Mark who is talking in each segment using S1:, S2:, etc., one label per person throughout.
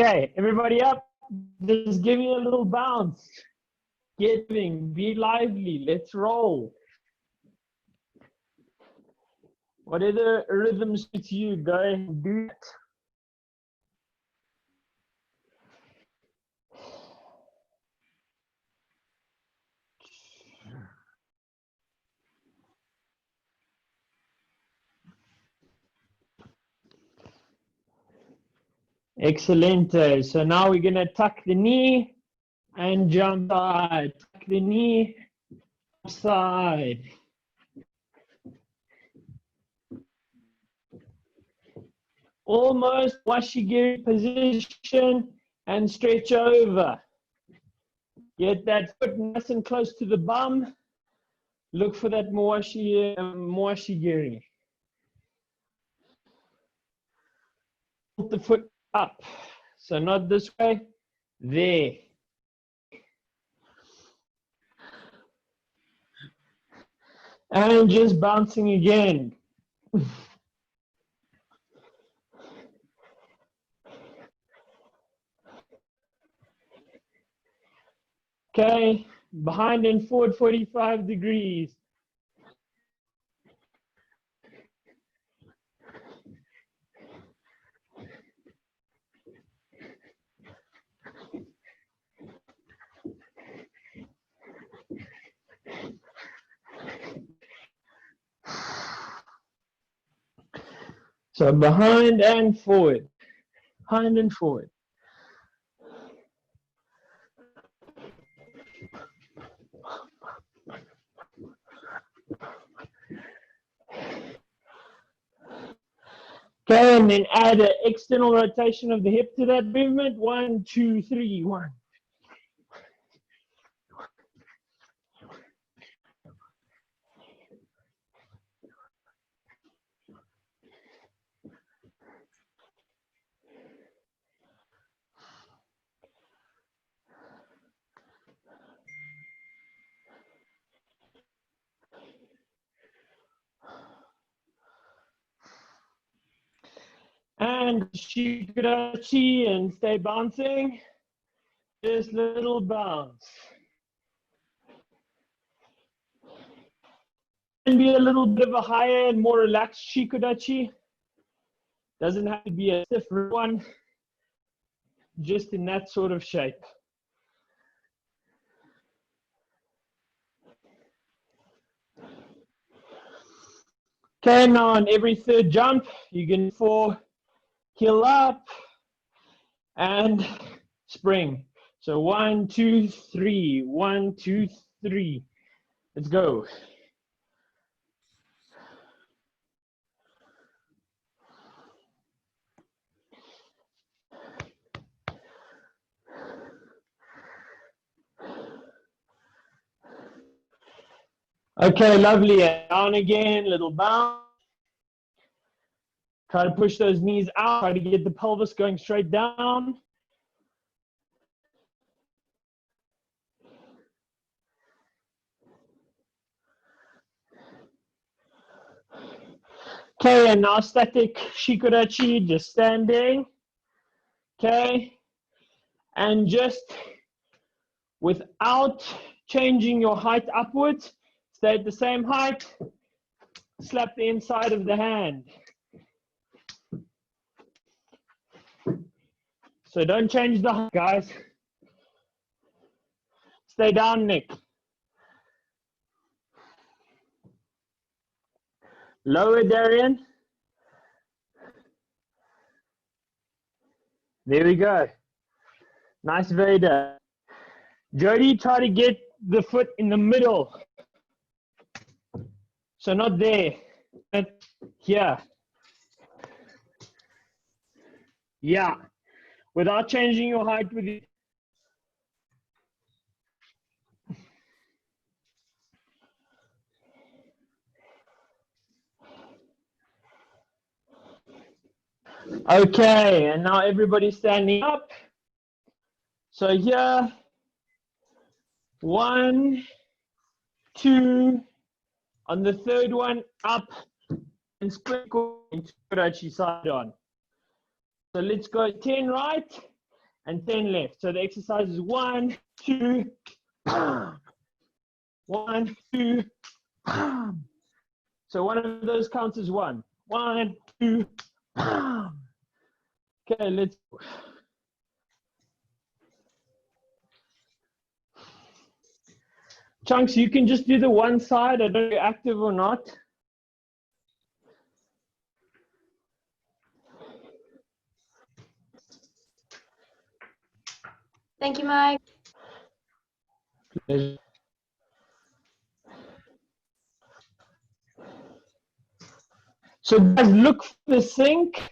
S1: Okay, everybody up. Just give me a little bounce. Get moving, be lively, let's roll. Whatever rhythm suits you, go ahead and do it. Excelente. So now we're going to tuck the knee and jump side. Tuck the knee, side. Almost washigiri position and stretch over. Get that foot nice and close to the bum. Look for that washigiri. Put the foot up. So not this way, there. And just bouncing again. Okay, behind and forward 45 degrees. So behind and forward, behind and forward. Okay, and then add an external rotation of the hip to that movement. 1, 2, 3, 1. And shikarachi and stay bouncing. Just little bounce. Can be a little bit of a higher and more relaxed shikarachi. Doesn't have to be a stiff one. Just in that sort of shape. Okay, now on every third jump, you're going to heel up and spring. So 1, 2, 3, 1, 2, 3. Let's go. Okay, lovely. Down again, little bounce. Try to push those knees out. Try to get the pelvis going straight down. Okay, and now static shikarachi, just standing. Okay, and just without changing your height upwards, stay at the same height, slap the inside of the hand. So don't change the height, guys. Stay down, Nick. Lower, Darian. There we go. Nice Veda. Jody, try to get the foot in the middle. So not there, but here. Yeah, without changing your height with it. Okay, and now everybody's standing up. So here, 1, 2, on the third one, up and sprinkle into Kurachi side on. So let's go 10 right, and 10 left. So the exercise is 1, 2, 1, 2. So one of those counts as 1. 1, 2. Okay, let's. Chunks, you can just do the one side. I don't know if you're active or not.
S2: Thank you, Mike.
S1: Pleasure. So guys, look for the sink.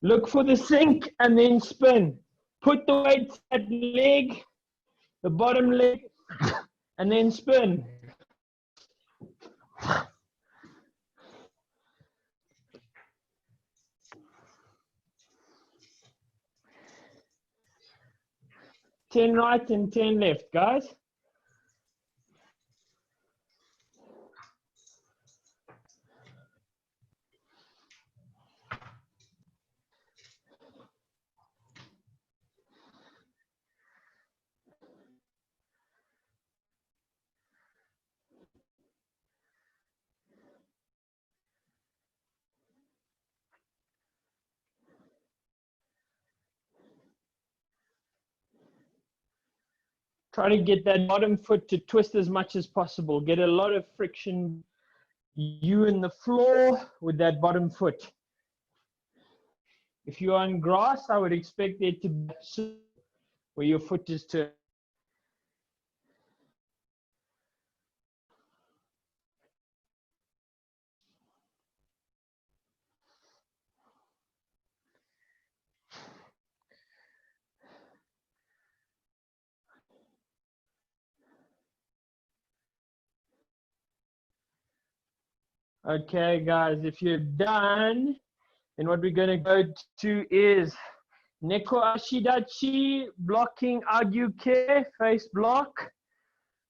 S1: Look for the sink and then spin. Put the weight at leg, the bottom leg, and then spin. Ten right and 10 left, guys. Try to get that bottom foot to twist as much as possible. Get a lot of friction, you in the floor with that bottom foot. If you're on grass, I would expect it to be where your foot is turned. Okay, guys, if you're done, then what we're going to go to is Neko Ashidachi, blocking Agyuke, face block,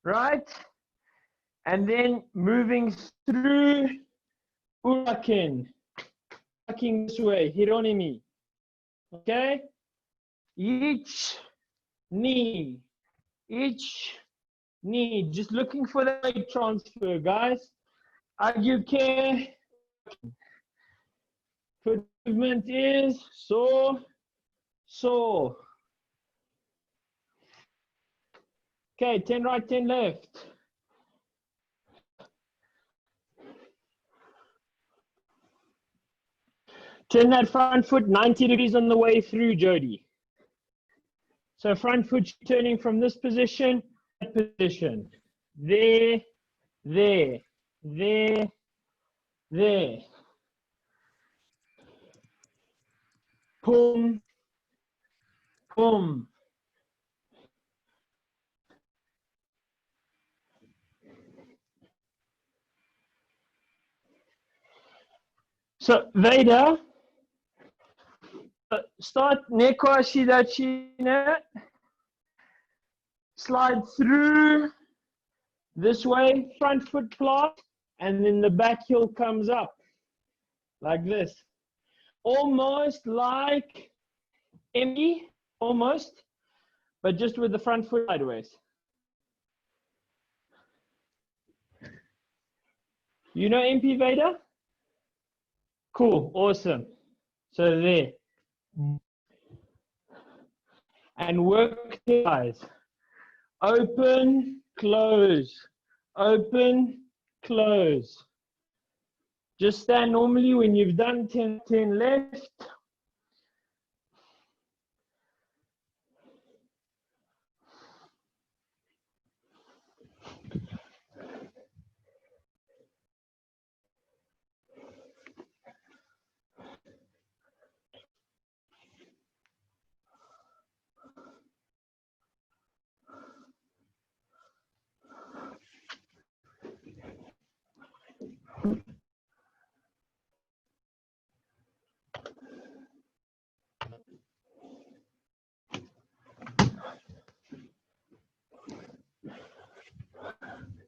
S1: right? And then moving through Uraken, walking this way, Hironimi, okay? Each knee, just looking for the weight transfer, guys. Agyuke, foot movement is so. Okay, 10 right, 10 left. Turn that front foot 90 degrees on the way through, Jody. So front foot turning from this position, that position. There. Boom. So Veda, start Neko Ashidachi, slide through this way, front foot plant, and then the back heel comes up like this. Almost like Emmy, almost, but just with the front foot sideways. You know MP Veda? Cool, awesome. So there. And work the eyes. Open, close. Open, close. Just stand normally when you've done 10 left.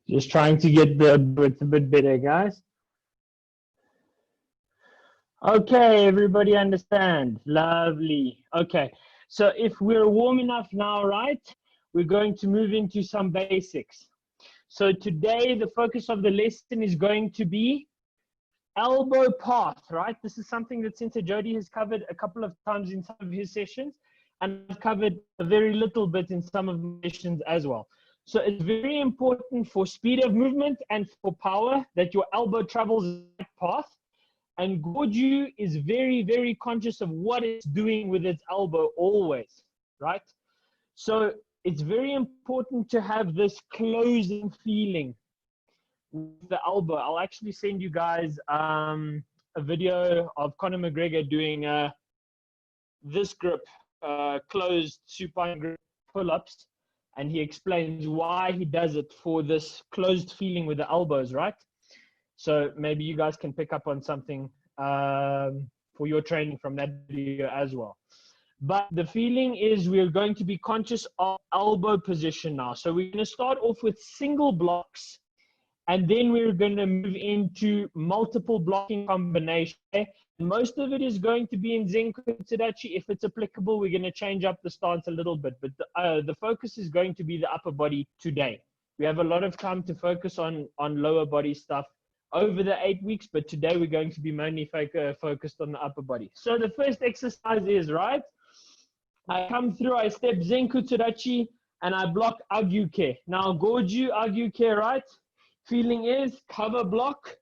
S1: Just trying to get the it's a bit better, guys. Okay, everybody understand? Lovely. Okay, So if we're warm enough now, right, we're going to move into some basics. So today, the focus of the lesson is going to be elbow path, right? This is something that Sensei Jody has covered a couple of times in some of his sessions, and I've covered a very little bit in some of my sessions as well. So it's very important for speed of movement and for power that your elbow travels that path. And Goju is very, very conscious of what it's doing with its elbow always, right? So it's very important to have this closing feeling with the elbow. I'll actually send you guys a video of Conor McGregor doing this grip, closed supine grip pull-ups, and he explains why he does it for this closed feeling with the elbows, right? So maybe you guys can pick up on something for your training from that video as well. But the feeling is we're going to be conscious of elbow position now. So we're going to start off with single blocks, and then we're going to move into multiple blocking combination. Most of it is going to be in Zenko Tsudachi. If it's applicable, we're going to change up the stance a little bit. But the focus is going to be the upper body today. We have a lot of time to focus on lower body stuff over the 8 weeks, but today we're going to be mainly focused on the upper body. So the first exercise is, right, I come through, I step Zenko Tsudachi, and I block Agyuke. Now Goju, Agyuke, right? Feeling is cover block,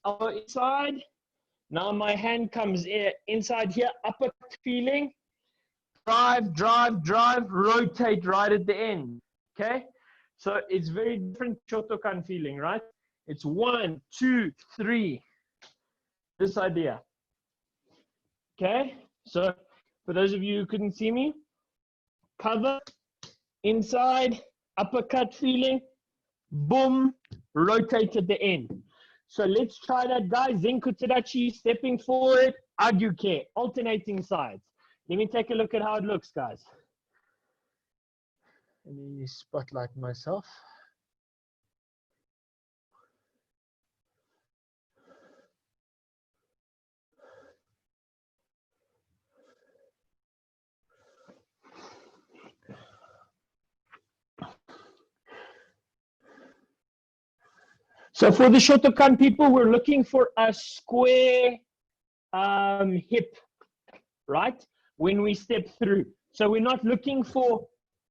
S1: elbow inside. Now my hand comes inside here, upper feeling, drive, drive, drive, rotate right at the end, okay? So it's very different Shotokan feeling, right? It's 1, 2, 3, this idea, okay? So for those of you who couldn't see me, cover, inside, uppercut feeling, boom, rotate at the end. So let's try that, guys. Zenko Tsudachi, stepping forward, Agyuke, alternating sides. Let me take a look at how it looks, guys. Let me spotlight myself. So for the Shotokan people, we're looking for a square hip, right? When we step through. So we're not looking for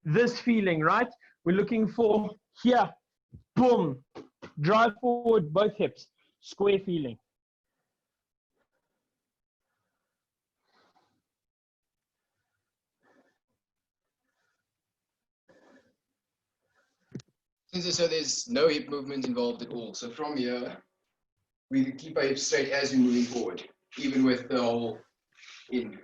S1: this feeling, right? We're looking for here, boom, drive forward both hips, square feeling.
S2: So there's no hip movement involved at all. So from here, we keep our hips straight as we're moving forward, even with the whole in.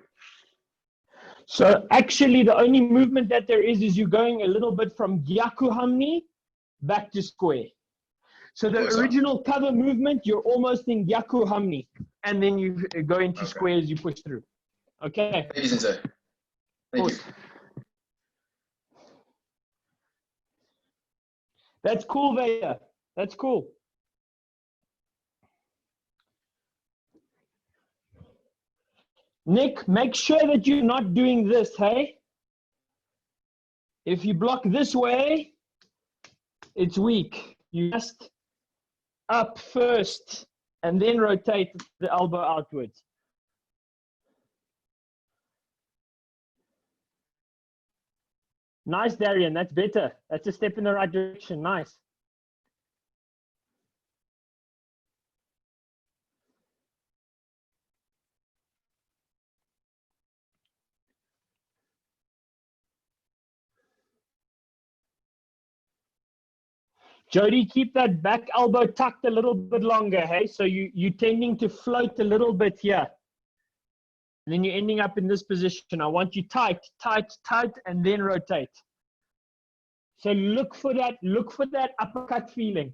S1: So actually the only movement that there is you're going a little bit from Gyaku Hamni back to square. So the original cover movement, you're almost in Gyaku Hamni, and then you go into square as you push through. Okay.
S2: Thank you, Sensei. Thank you.
S1: That's cool, Veda. That's cool. Nick, make sure that you're not doing this, hey? If you block this way, it's weak. You just up first and then rotate the elbow outwards. Nice, Darian. That's better. That's a step in the right direction. Nice. Jody, keep that back elbow tucked a little bit longer, hey? So you're tending to float a little bit here. And then you're ending up in this position. I want you tight, tight, tight, and then rotate. So look for that uppercut feeling.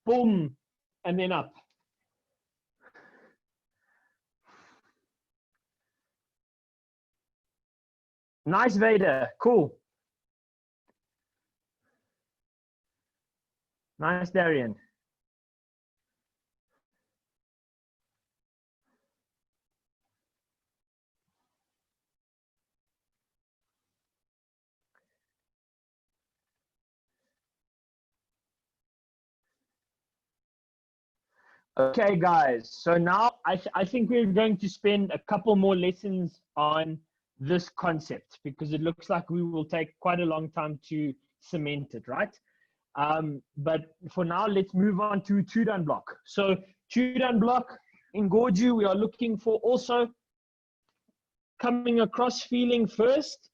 S1: Boom, and then up. Nice, Vader. Cool. Nice, Darian. Okay, guys. So now I think we're going to spend a couple more lessons on this concept because it looks like we will take quite a long time to cement it, right? But for now, let's move on to two-down block. So two-down block in Goju, we are looking for also coming across feeling first,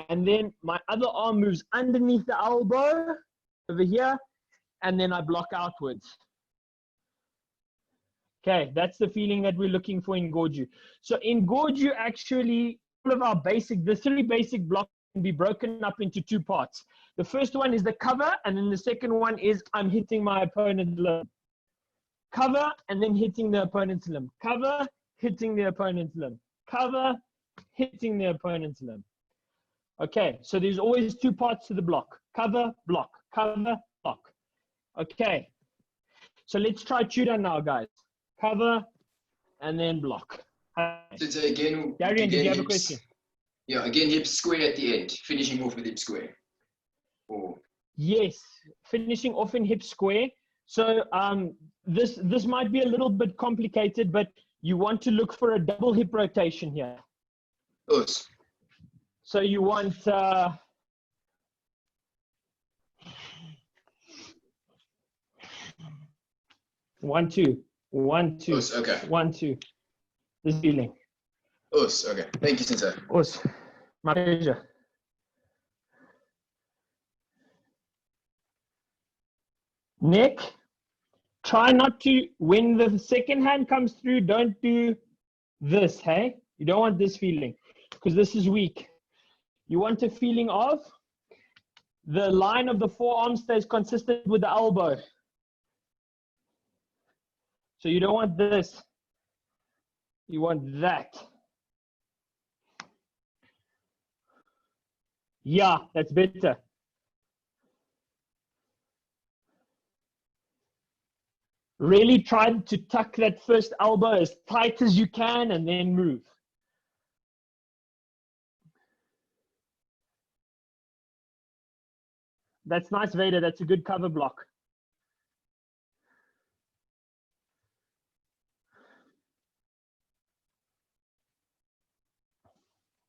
S1: and then my other arm moves underneath the elbow over here, and then I block outwards. Okay, that's the feeling that we're looking for in Goju. So in Goju, actually, all of our the 3 basic blocks can be broken up into 2 parts. The first one is the cover, and then the second one is I'm hitting my opponent's limb. Cover, and then hitting the opponent's limb. Cover, hitting the opponent's limb. Cover, hitting the opponent's limb. Okay, so there's always 2 parts to the block. Cover, block, cover, block. Okay, so let's try two-down now, guys. Cover, and then block.
S2: So again,
S1: Darian, did you have a question?
S2: Yeah, again, hip square at the end, finishing off with hip square. Or
S1: yes, finishing off in hip square. So this might be a little bit complicated, but you want to look for a double hip rotation here.
S2: Us.
S1: So you want 1, 2, 1, 2,
S2: Us, okay.
S1: 1, 2. This feeling.
S2: Us, okay. Thank you, Sensei.
S1: Us, my pleasure. Nick, try not to, when the second hand comes through, don't do this, hey? You don't want this feeling because this is weak. You want a feeling of the line of the forearm stays consistent with the elbow. So you don't want this. You want that. Yeah, that's better. Really try to tuck that first elbow as tight as you can and then move. That's nice, Vader. That's a good cover block.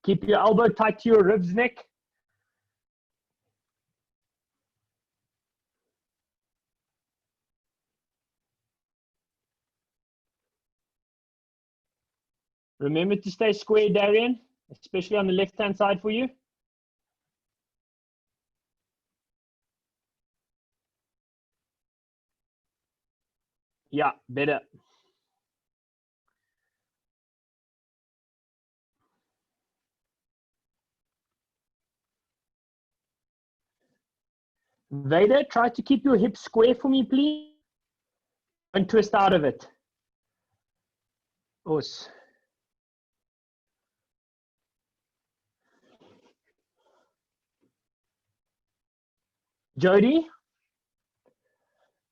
S1: Keep your elbow tight to your ribs, Nick. Remember to stay square, Darian, especially on the left-hand side for you. Yeah, better. Vader, try to keep your hips square for me, please. Don't twist out of it. Us. Jody?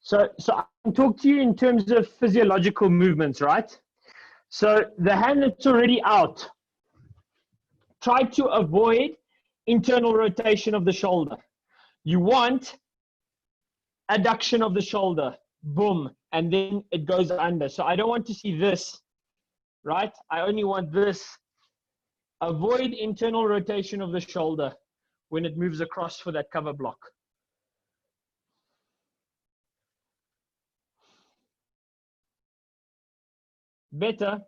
S1: So I can talk to you in terms of physiological movements, right? So the hand that's already out, try to avoid internal rotation of the shoulder. You want adduction of the shoulder, boom, and then it goes under. So I don't want to see this, right? I only want this. Avoid internal rotation of the shoulder when it moves across for that cover block. Better.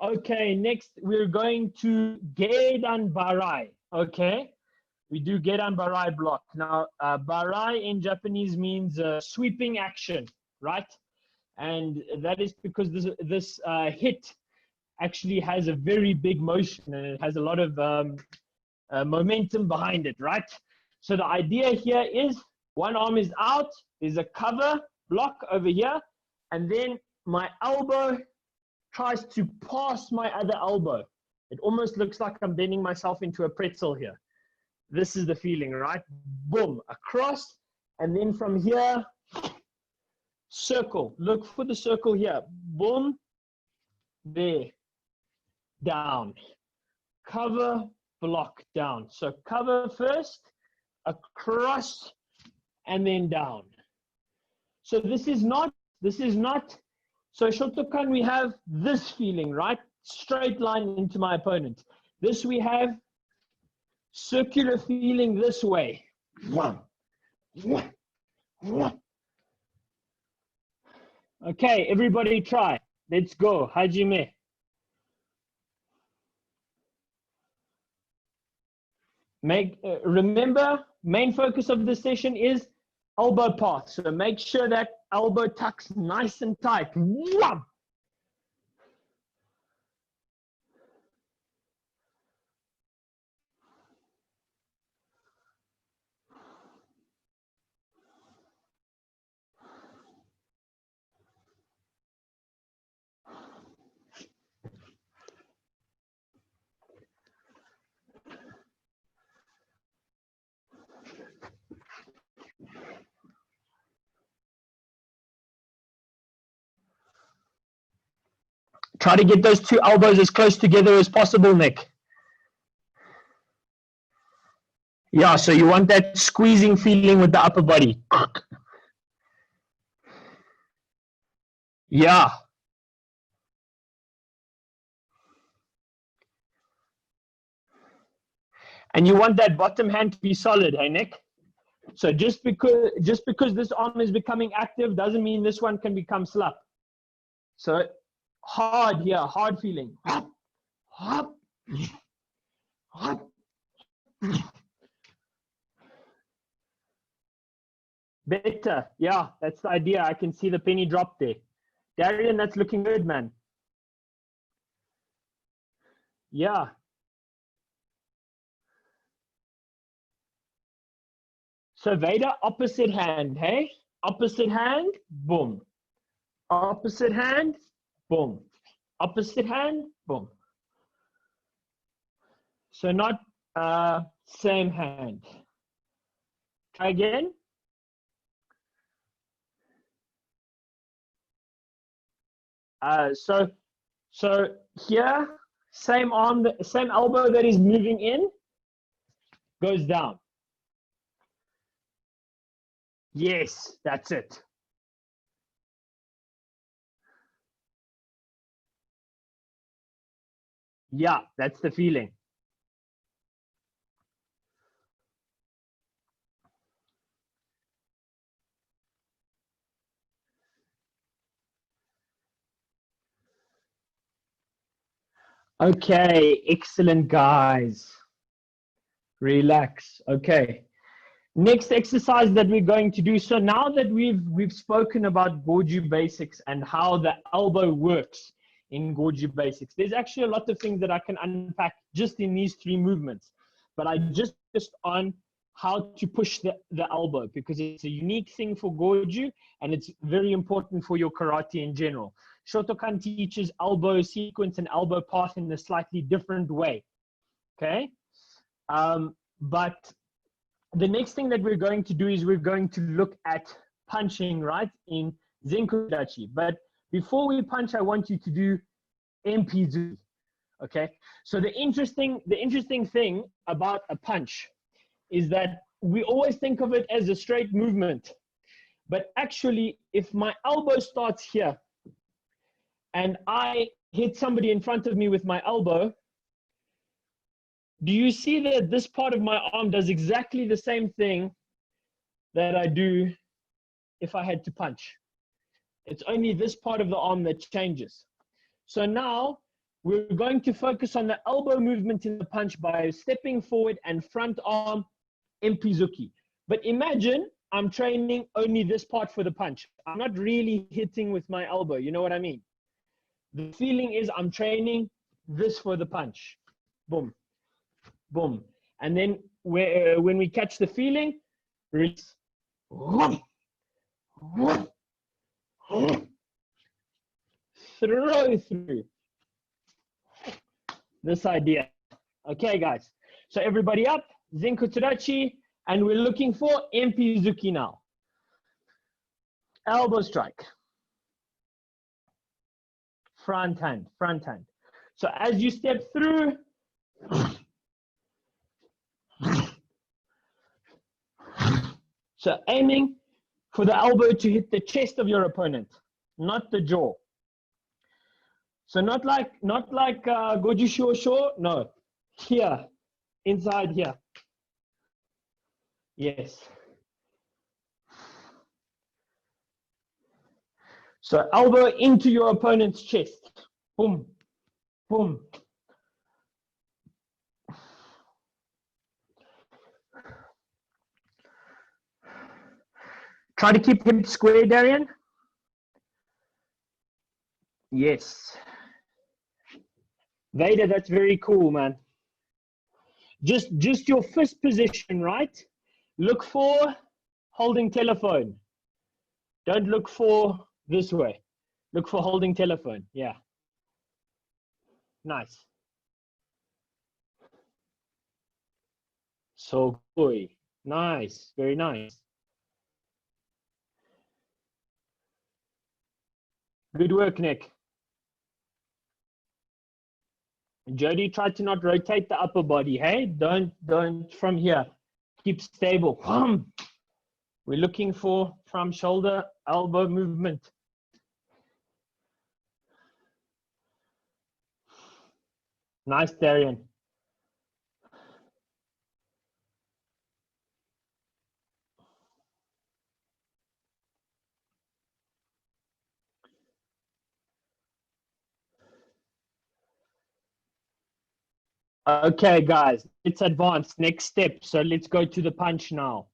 S1: Okay, next we're going to Gedan Barai. Okay, we do Gedan Barai block. Now, Barai in Japanese means sweeping action, right? And that is because this hit actually has a very big motion and it has a lot of momentum behind it, right? So the idea here is one arm is out, there's a cover block over here, and then my elbow tries to pass my other elbow. It almost looks like I'm bending myself into a pretzel here. This is the feeling, right? Boom, across, and then from here, circle. Look for the circle here. Boom, there, down. Cover, block, down. So cover first, across, and then down. So this is not, so Shotokan, we have this feeling, right? Straight line into my opponent. This we have circular feeling this way. Okay, everybody try. Let's go. Hajime. Remember, main focus of this session is elbow path. So make sure that elbow tucks nice and tight. Try to get those two elbows as close together as possible, Nick. Yeah, so you want that squeezing feeling with the upper body. Yeah. And you want that bottom hand to be solid, hey, Nick? So just because this arm is becoming active doesn't mean this one can become slap. So hard here, hard feeling. Better, yeah, that's the idea. I can see the penny drop there. Darian, that's looking good, man. Yeah. So Veda, opposite hand, hey? Opposite hand, boom. Opposite hand, boom. Opposite hand, boom. So not same hand. Try again. So here, same arm, same elbow that is moving in, goes down. Yes, that's it. Yeah, that's the feeling. Okay, excellent, guys. Relax. Okay. Next exercise that we're going to do. So now that we've spoken about Goju basics and how the elbow works in Goju basics, there's actually a lot of things that I can unpack just in these three movements. But I just on how to push the elbow because it's a unique thing for Goju and it's very important for your karate in general. Shotokan teaches elbow sequence and elbow path in a slightly different way. Okay? But the next thing that we're going to do is we're going to look at punching, right, in Zenkudachi. But before we punch, I want you to do Empizuki, okay? So the interesting thing about a punch is that we always think of it as a straight movement. But actually, if my elbow starts here and I hit somebody in front of me with my elbow, do you see that this part of my arm does exactly the same thing that I do if I had to punch? It's only this part of the arm that changes. So now we're going to focus on the elbow movement in the punch by stepping forward and front arm Empizuki. But imagine I'm training only this part for the punch. I'm not really hitting with my elbow. You know what I mean? The feeling is I'm training this for the punch. Boom. Boom. And then when we catch the feeling, release. Throw through. This idea. Okay, guys. So everybody up, Zenkudachi, and we're looking for Empizuki now. Elbow strike. Front hand, front hand. So as you step through, So aiming for the elbow to hit the chest of your opponent, not the jaw. So not like Goju Shosho, no, here, inside here. Yes. So elbow into your opponent's chest. Boom, boom. Try to keep him square, Darian. Yes. Vader, that's very cool, man. Just your fist position, right? Look for holding telephone. Don't look for this way. Look for holding telephone. Yeah. Nice. So good. Nice. Very nice. Good work, Nick. Jody, try to not rotate the upper body, hey? Don't from here. Keep stable. We're looking for from shoulder, elbow movement. Nice, Darian. Okay, guys, let's advance. Next step. So let's go to the punch now.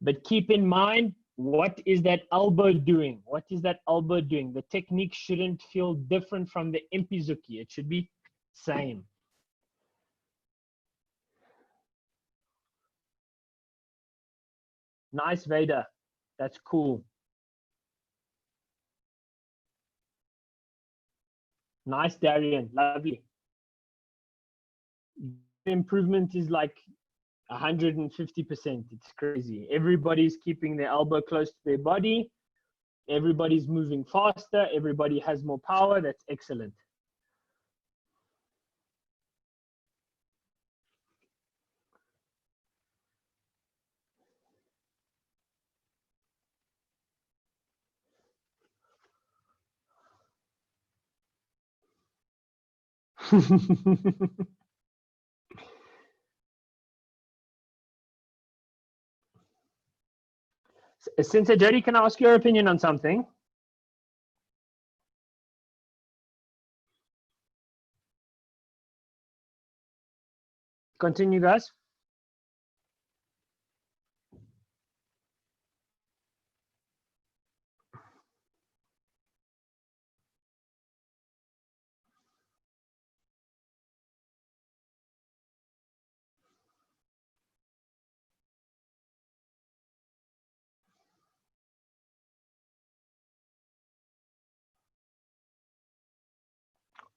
S1: But keep in mind, what is that elbow doing? What is that elbow doing? The technique shouldn't feel different from the impizuki. It should be same. Nice, Vader. That's cool. Nice, Darian. Lovely. Improvement is like 150%. It's crazy. Everybody's keeping their elbow close to their body. Everybody's moving faster. Everybody has more power. That's excellent. Sensei Jody, can I ask your opinion on something? Continue, guys.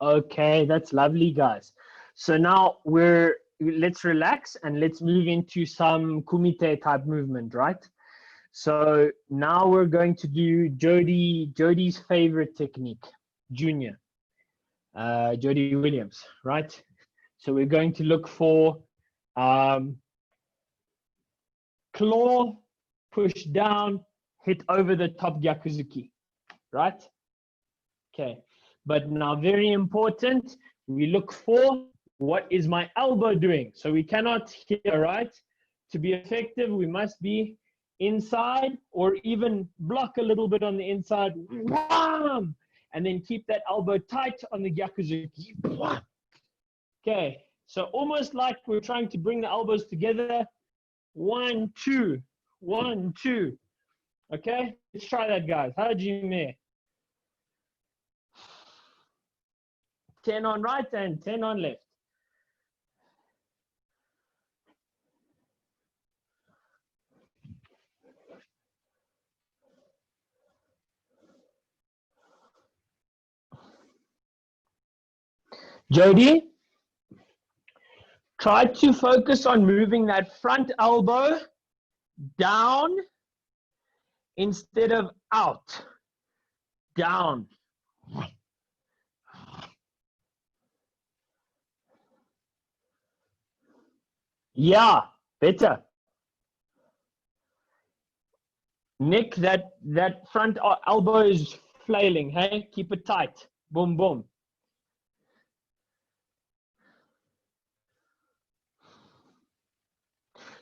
S1: Okay, that's lovely, guys. So now let's relax and let's move into some kumite type movement, right? So now we're going to do Jody's favorite technique, Junior, Jody Williams, right? So we're going to look for claw, push down, hit over the top gyakuzuki, right? Okay, but now very important, we look for what is my elbow doing? So we cannot here, right? To be effective, we must be inside or even block a little bit on the inside, and then keep that elbow tight on the gyakuzuki. Okay, so almost like we're trying to bring the elbows together. 1, 2, 1, 2. Okay, let's try that, guys. Hajime. 10 on right and 10 on left. Jody, try to focus on moving that front elbow down instead of out. Down. Yeah, better. Nick, that front elbow is flailing, hey? Keep it tight. Boom, boom.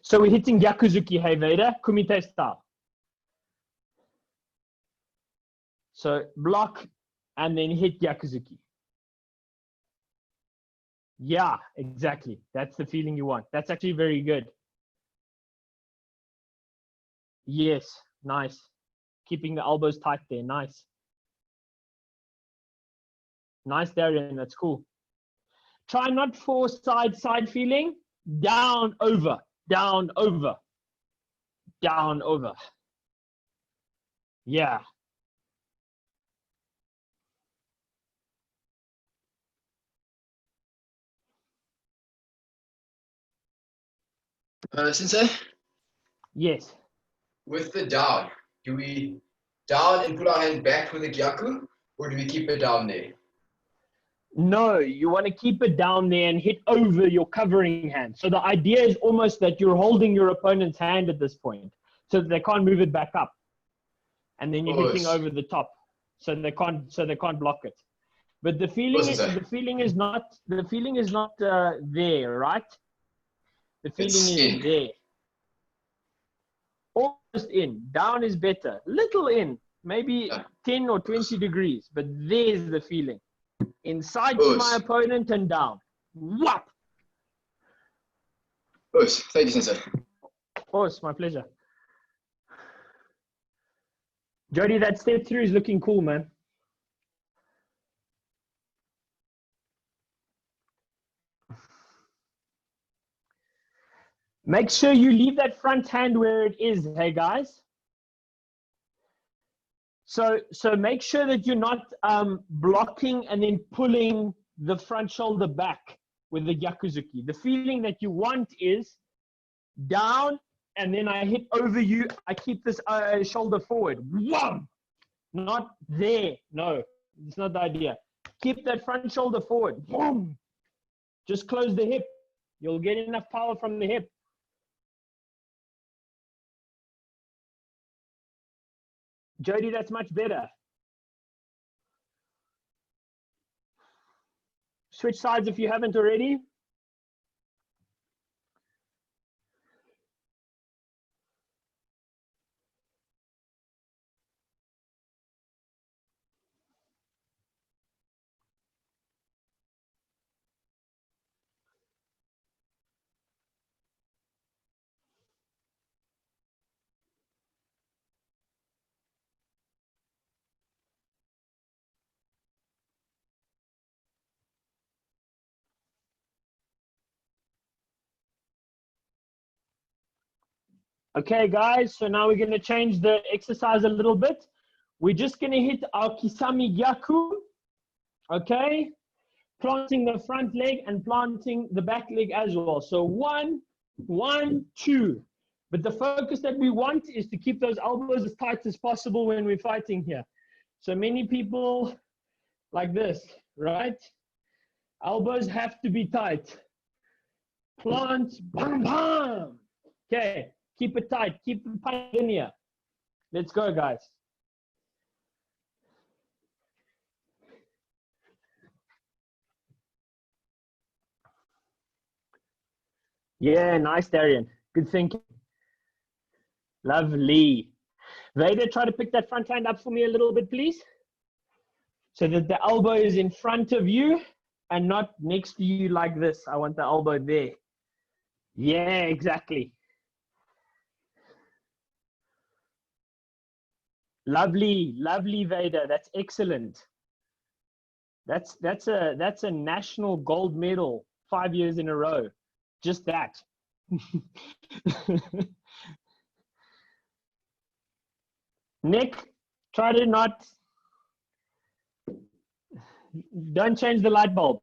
S1: So we're hitting Yakuzuki, hey, Veda, Kumite style. So block and then hit Yakuzuki. Yeah, exactly. That's the feeling you want. That's actually very good. Yes, nice. Keeping the elbows tight there, nice. Nice, Darian, that's cool. Try not for side feeling. Down, over, down, over, down, over. Yeah.
S2: Sensei?
S1: Yes.
S2: With the down, do we down and put our hand back with the gyaku, or do we keep it down there?
S1: No, you want to keep it down there and hit over your covering hand. So the idea is almost that you're holding your opponent's hand at this point, so that they can't move it back up, and then you're hitting over the top, so they can't block it. But the feeling is not there, right? The feeling is in. There. Almost in. Down is better. Little in, maybe 10 or 20 degrees, but there's the feeling. Inside to my opponent and down. Whap!
S2: Thank you, Sensei.
S1: Of my pleasure. Jody, that step through is looking cool, man. Make sure you leave that front hand where it is, hey guys. So make sure that you're not blocking and then pulling the front shoulder back with the Yakuzuki. The feeling that you want is down, and then I hit over you. I keep this shoulder forward. Wham! Not there. No, it's not the idea. Keep that front shoulder forward. Boom! Just close the hip. You'll get enough power from the hip. Jody, that's much better. Switch sides if you haven't already. Okay, guys, so now we're going to change the exercise a little bit. We're just going to hit our Kisami Gyaku, okay? Planting the front leg and planting the back leg as well. So 1, 1, 2. But the focus that we want is to keep those elbows as tight as possible when we're fighting here. So many people like this, right? Elbows have to be tight. Plant, bam, bam. Okay. Keep it tight. Keep the punch linear. Let's go, guys. Yeah, nice, Darian. Good thinking. Lovely. Vader, try to pick that front hand up for me a little bit, please. So that the elbow is in front of you and not next to you like this. I want the elbow there. Yeah, exactly. Lovely, lovely, Vader. That's excellent. That's a national gold medal 5 years in a row. Just that. Nick, try to not. Don't change the light bulb.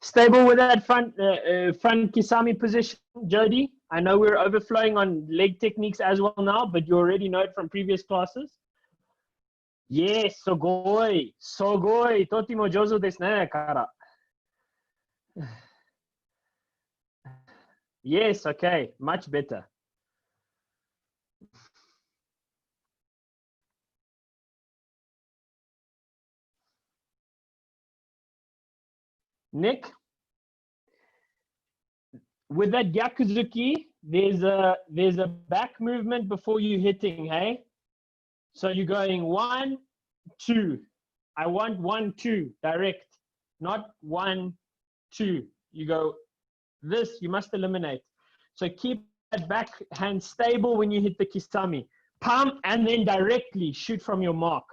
S1: Stable with that front Kisami position, Jody. I know we're overflowing on leg techniques as well now, but you already know it from previous classes. Yes, sogoi. Sogoi. Totimo jozu desu ne, kara. Yes, okay. Much better. Nick, with that Gyakuzuki, there's a back movement before you hitting, hey? So you're going 1, 2. I want 1, 2 direct, not 1, 2. You go this, you must eliminate. So keep that back hand stable when you hit the Kisame. Pump and then directly shoot from your mark.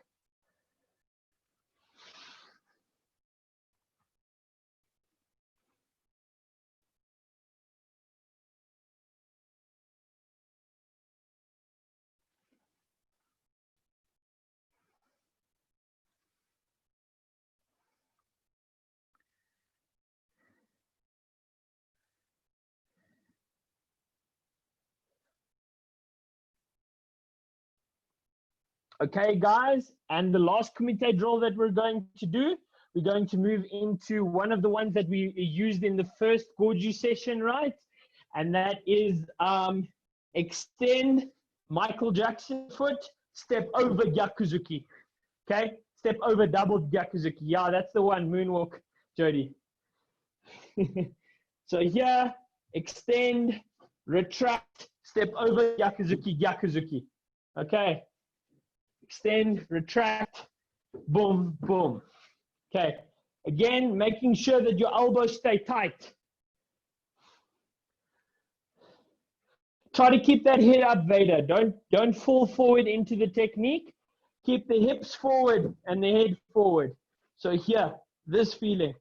S1: Okay, guys, and the last kumite drill that we're going to do, we're going to move into one of the ones that we used in the first Goju session, right? And that is extend Michael Jackson foot, step over Gyakuzuki. Okay, step over double Gyakuzuki. Yeah, that's the one, moonwalk, Jody. So here, extend, retract, step over Gyakuzuki, Gyakuzuki. Okay. Extend, retract, boom, boom. Okay. Again, making sure that your elbows stay tight. Try to keep that head up, Vader. Don't fall forward into the technique. Keep the hips forward and the head forward. So here, this feeling.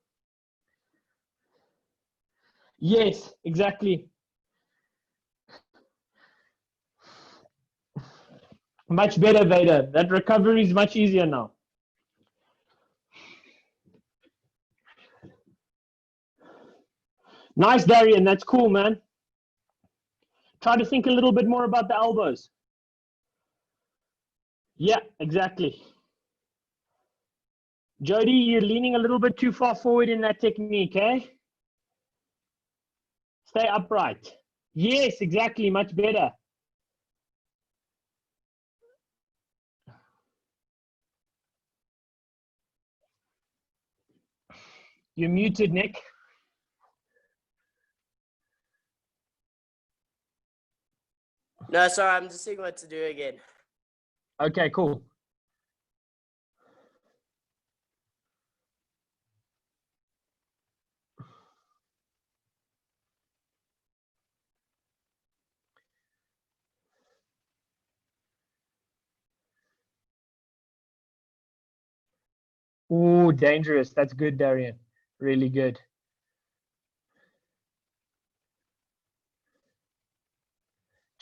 S1: Yes, exactly. Much better, Vader. That recovery is much easier now. Nice, Darian. That's cool, man. Try to think a little bit more about the elbows. Yeah, exactly. Jody, you're leaning a little bit too far forward in that technique, eh? Stay upright. Yes, exactly. Much better. You're muted, Nick.
S3: No, sorry, I'm just seeing what to do again.
S1: Okay, cool. Ooh, dangerous. That's good, Darian. Really good.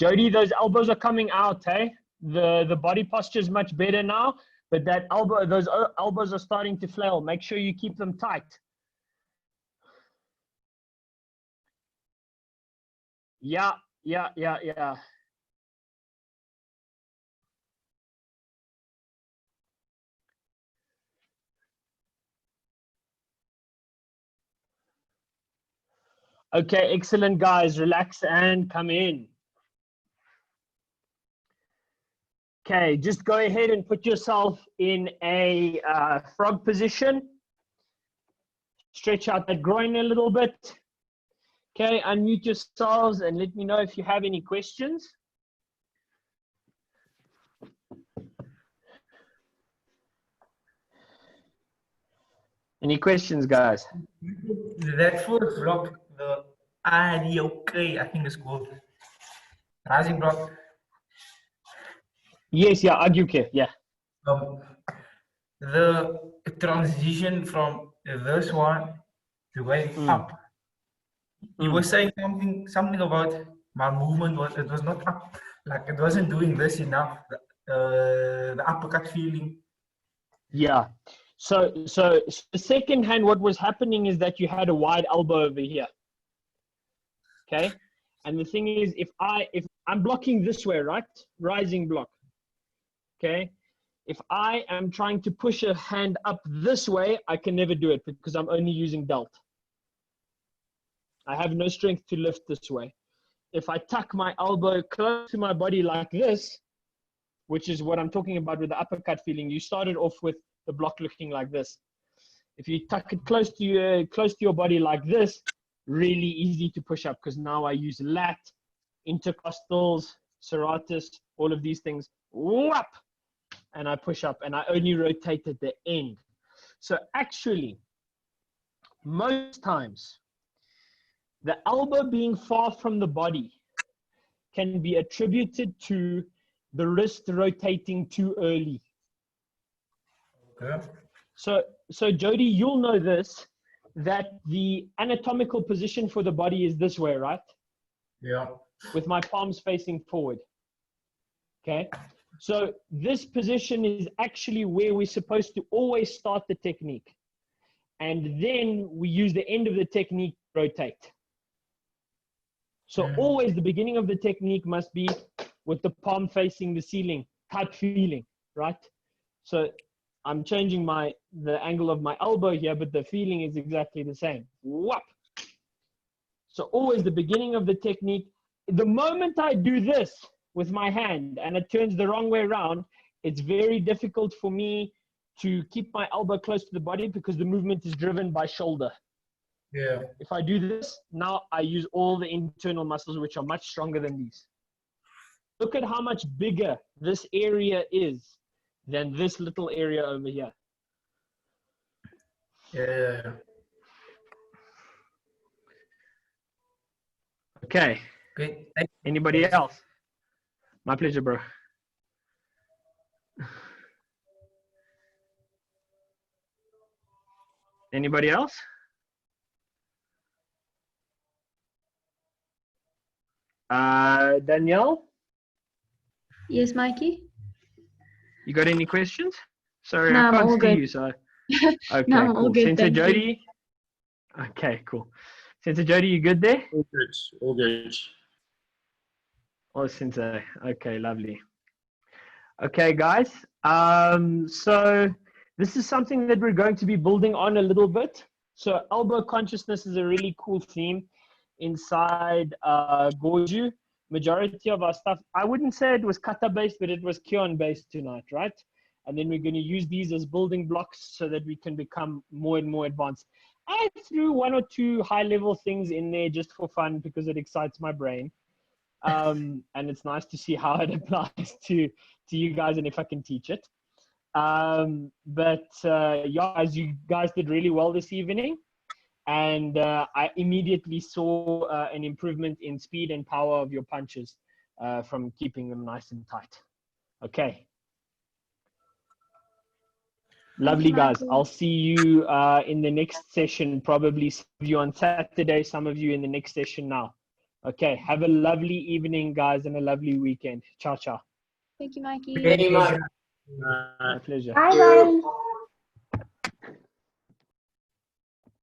S1: Jody, those elbows are coming out, eh? The body posture is much better now, but that elbow, those elbows are starting to flail. Make sure you keep them tight. Yeah, yeah, yeah, yeah. Okay, excellent, guys. Relax and come in. Okay, just go ahead and put yourself in a frog position. Stretch out that groin a little bit. Okay, unmute yourselves and let me know if you have any questions. Any questions, guys?
S4: That first block, the IDOK, I think it's called. Rising block.
S1: Yes, yeah, Agyuke, yeah.
S4: The transition from this one to going up. You were saying something about my movement was not up, like it wasn't doing this enough. The uppercut feeling.
S1: Yeah. So the second hand, what was happening is that you had a wide elbow over here. Okay. And the thing is, if I'm blocking this way, right? Rising block. Okay. If I am trying to push a hand up this way, I can never do it because I'm only using delt. I have no strength to lift this way. If I tuck my elbow close to my body like this, which is what I'm talking about with the uppercut feeling, you started off with the block looking like this. If you tuck it close to your body like this, really easy to push up because now I use lat, intercostals, serratus, all of these things. Whap! And I push up and I only rotate at the end. So actually, most times, the elbow being far from the body can be attributed to the wrist rotating too early.
S4: Okay.
S1: So Jody, you'll know this, that the anatomical position for the body is this way, right?
S4: Yeah.
S1: With my palms facing forward. Okay. So this position is actually where we're supposed to always start the technique. And then we use the end of the technique to rotate. So always the beginning of the technique must be with the palm facing the ceiling type feeling, right? So I'm changing the angle of my elbow here, but the feeling is exactly the same. Whap! So always the beginning of the technique. The moment I do this with my hand and it turns the wrong way around, it's very difficult for me to keep my elbow close to the body because the movement is driven by shoulder.
S4: Yeah.
S1: If I do this, now I use all the internal muscles, which are much stronger than these. Look at how much bigger this area is than this little area over here.
S4: Yeah.
S1: Okay.
S4: Good.
S1: Anybody else? My pleasure, bro. Anybody else? Danielle?
S5: Yes, Mikey?
S1: You got any questions? Sorry,
S5: No,
S1: I
S5: I'm
S1: can't
S5: all
S1: see
S5: good.
S1: you, so. Okay,
S5: No, I'm all
S1: cool.
S5: good,
S1: Sensei
S5: thank you.
S1: Jody? Okay, cool. Sensei Jody, you good there?
S6: All good. All good.
S1: Oh, Sensei. Okay, lovely. Okay, guys. So this is something that we're going to be building on a little bit. So elbow consciousness is a really cool theme inside Goju. Majority of our stuff, I wouldn't say it was kata based, but it was kyon based tonight, right? And then we're going to use these as building blocks so that we can become more and more advanced. I threw one or two high level things in there just for fun because it excites my brain. And it's nice to see how it applies to you guys and if I can teach it. Yeah, as you guys did really well this evening. And I immediately saw an improvement in speed and power of your punches from keeping them nice and tight. Okay. Lovely, guys. I'll see you in the next session, probably some of you on Saturday, some of you in the next session now. Okay. Have a lovely evening, guys, and a lovely weekend. Ciao, ciao.
S5: Thank you, Mikey.
S3: Very much.
S1: My pleasure.
S3: Bye, bye.